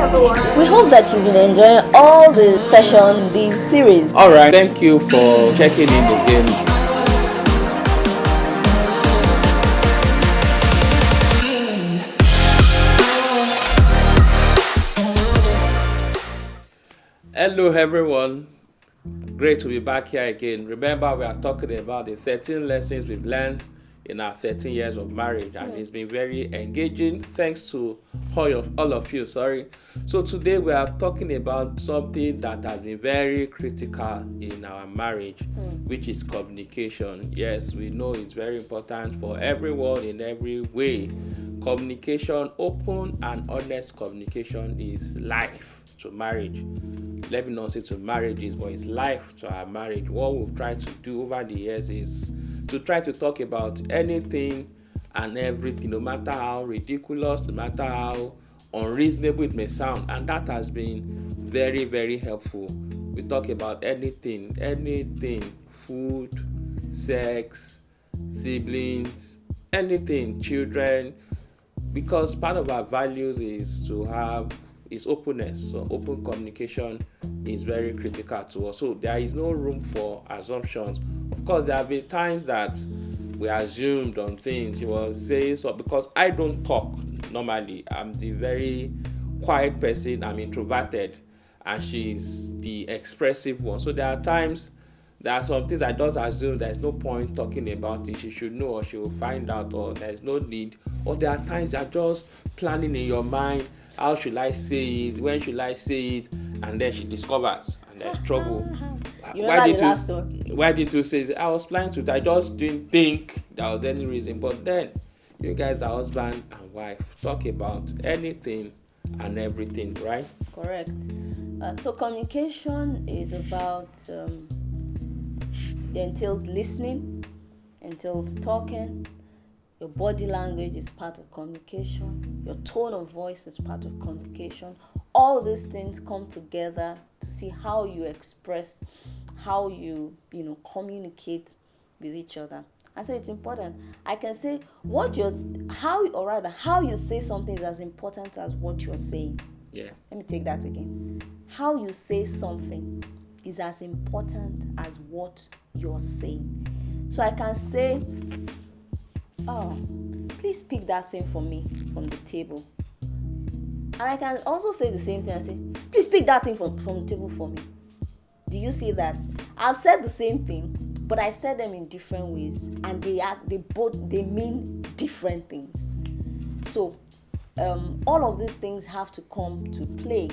We hope that you've been enjoying all the session, the series. All right, thank you for checking in again. Hello, everyone. Great to be back here again. Remember, we are talking about the 13 lessons we've learned in our 13 years of marriage, and it's been very engaging. Thanks to all of you. So today we are talking about something that has been very critical in our marriage, which is communication. Yes, we know it's very important for everyone in every way. Communication, open and honest communication, is life to marriage. Let me not say to marriages, but it's life to our marriage. What we've tried to do over the years is to try to talk about anything and everything, no matter how ridiculous, no matter how unreasonable it may sound, and that has been very, very helpful. We talk about anything, food, sex, siblings, anything, children, because part of our values is openness. So open communication is very critical to us. So there is no room for assumptions. Of course, there have been times that we assumed on things. She was saying so because I don't talk normally. I'm the very quiet person. I'm introverted, and she's the expressive one. So there are some things I just assume there's no point talking about it. She should know, or she will find out, or there's no need. Or there are times you're just planning in your mind, how should I say it, when should I say it, and then she discovers, and there's trouble. Why did you say it? I was planning to. I just didn't think there was any reason. But then, you guys are husband and wife. Talk about anything and everything, right? Correct. So communication is about it entails listening, entails talking. Your body language is part of communication. Your tone of voice is part of communication. All these things come together to see how you express, how you communicate with each other. And so it's important. I can say how you say something is as important as what you're saying. Yeah. Let me take that again. How you say something is as important as what you're saying. So I can say, oh, please pick that thing for me from the table. And I can also say the same thing. I say, please pick that thing from the table for me. Do you see that? I've said the same thing, but I said them in different ways, and they mean different things. So all of these things have to come to play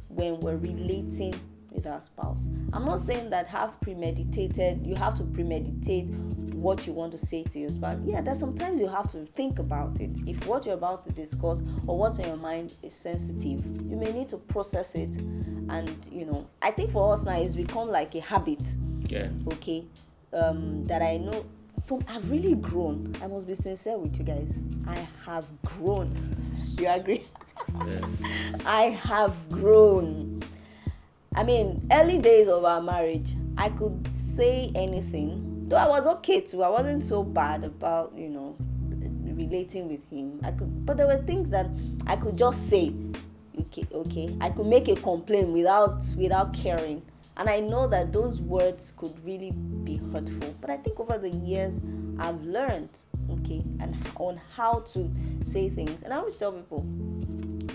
when we're relating with our spouse. I'm not saying that you have to premeditate what you want to say to your spouse. Yeah, there's sometimes you have to think about it. If what you're about to discuss or what's on your mind is sensitive, you may need to process it. And I think for us now it's become like a habit. Yeah. Okay. That I know I've really grown. I must be sincere with you guys. I have grown. You agree? Yeah. I have grown. I mean, early days of our marriage, I could say anything. Though I was okay too. I wasn't so bad about, relating with him. But there were things that I could just say. Okay. I could make a complaint without caring. And I know that those words could really be hurtful. But I think over the years, I've learned, and on how to say things. And I always tell people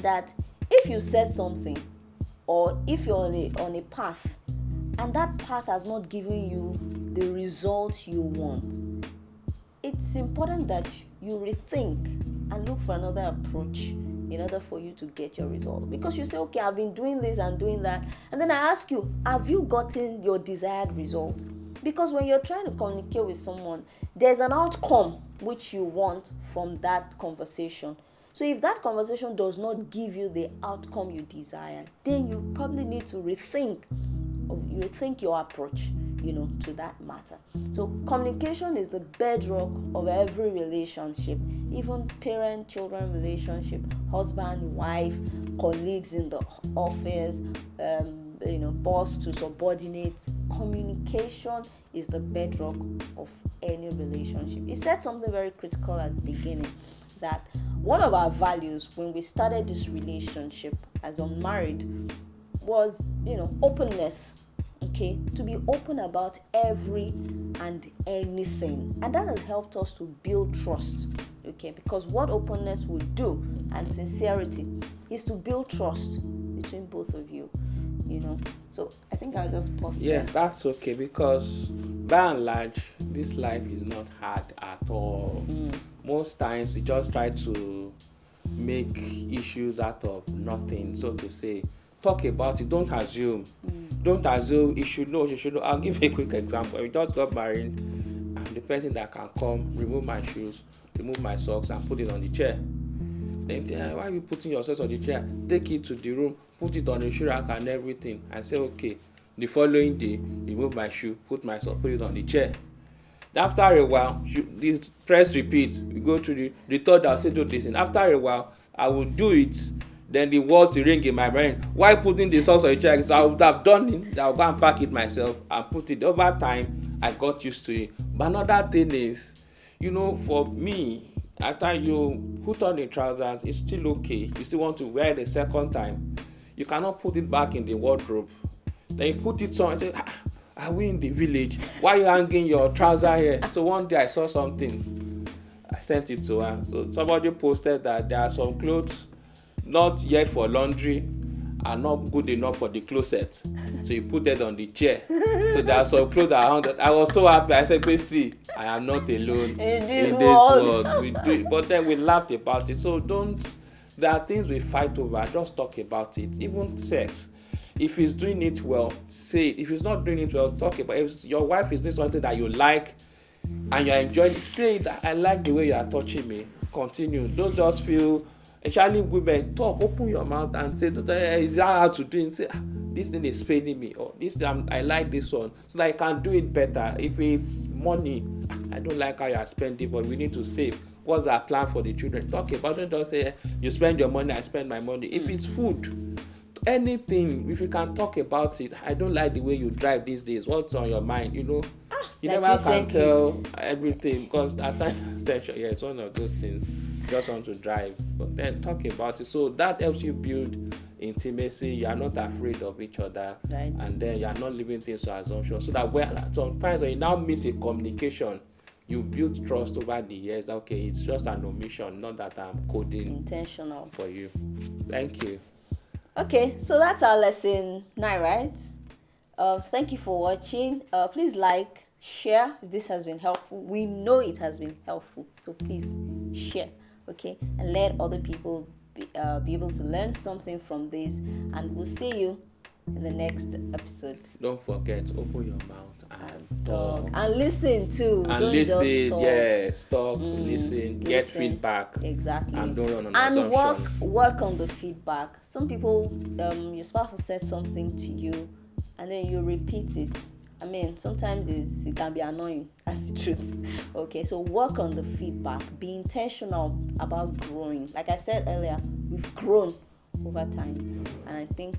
that if you said something, or if you're on a path, and that path has not given you the result you want, it's important that you rethink and look for another approach in order for you to get your result. Because you say, okay, I've been doing this and doing that, and then I ask you, have you gotten your desired result? Because when you're trying to communicate with someone, there's an outcome which you want from that conversation. So if that conversation does not give you the outcome you desire, then you probably need to rethink your approach, to that matter. So communication is the bedrock of every relationship, even parent-children relationship, husband, wife, colleagues in the office, boss to subordinates. Communication is the bedrock of any relationship. He said something very critical at the beginning, that one of our values when we started this relationship as unmarried was, openness. Okay, to be open about every and anything, and that has helped us to build trust. Okay, because what openness will do and sincerity is to build trust between both of you. So I think I'll just pause there. That's okay, because by and large this life is not hard at all. Most times we just try to make issues out of nothing, so to say. Talk about it. Don't assume. Don't assume you should know, you should know. I'll give you a quick example. We just got married. I'm the person that can come, remove my shoes, remove my socks, and put it on the chair. Then say, why are you putting your socks on the chair? Take it to the room, put it on the shoe rack and everything. And say, okay. The following day, remove my shoe, put my sock, put it on the chair. After a while, this press repeat. We go to the third. I'll say do this, and after a while, I will do it. Then the words will ring in my brain. Why putting the socks on the chair? So I would have done it. I'll go and pack it myself and put it. Over time, I got used to it. But another thing is, for me, after you put on the trousers, it's still okay. You still want to wear it a second time. You cannot put it back in the wardrobe. Then you put it on and say, are we in the village? Why are you hanging your trouser here? So one day I saw something. I sent it to her. So somebody posted that there are some clothes not yet for laundry are not good enough for the closet. So you put that on the chair. So there are some clothes around that. I was so happy. I said, please see, I am not alone in this world. We do it. But then we laughed about it. So there are things we fight over. Just talk about it. Even sex. If he's doing it well, say it. If he's not doing it well, talk about it. If your wife is doing something that you like and you're enjoying it, say it. I like the way you are touching me. Continue. Don't just feel, especially women, talk, open your mouth and say, is that how to do it? Say, this thing is paining me, or this I like this one, so that I can do it better. If it's money, I don't like how you are spending, but we need to save. What's our plan for the children? Talk about it. Don't say, you spend your money, I spend my money. If it's food, anything, if you can talk about it. I don't like the way you drive these days. What's on your mind? You like never can tell everything, because at times attention, it's one of those things. Just want to drive, but then talk about it. So that helps you build intimacy. You are not afraid of each other, right? And then you are not leaving things to assumption. So that sometimes when you now miss a communication, you build trust over the years. Okay, it's just an omission, not that I'm coding intentional for you. Thank you. Okay, so that's our lesson 9, right? Thank you for watching. Please like, share if this has been helpful. We know it has been helpful, so please share, okay? And let other people be able to learn something from this. And we'll see you in the next episode. Don't forget, open your mouth and talk. And listen too. And don't listen, just talk. Yes, talk, listen, get feedback. Exactly. And don't run on and assumption. work on the feedback. Some people, your spouse has said something to you, and then you repeat it. I mean, sometimes it can be annoying. That's the truth. Okay, so work on the feedback. Be intentional about growing. Like I said earlier, we've grown over time, and I think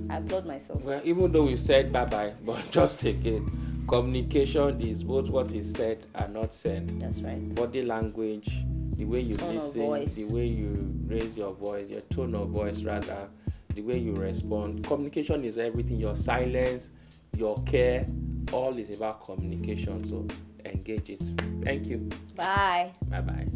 I applaud myself. Well, even though we said bye-bye, but just again, communication is both what is said and not said. That's right. Body language, the way you listen, the way you raise your voice, your tone of voice rather, the way you respond. Communication is everything. Your silence, your care, all is about communication. So engage it. Thank you. Bye. Bye-bye.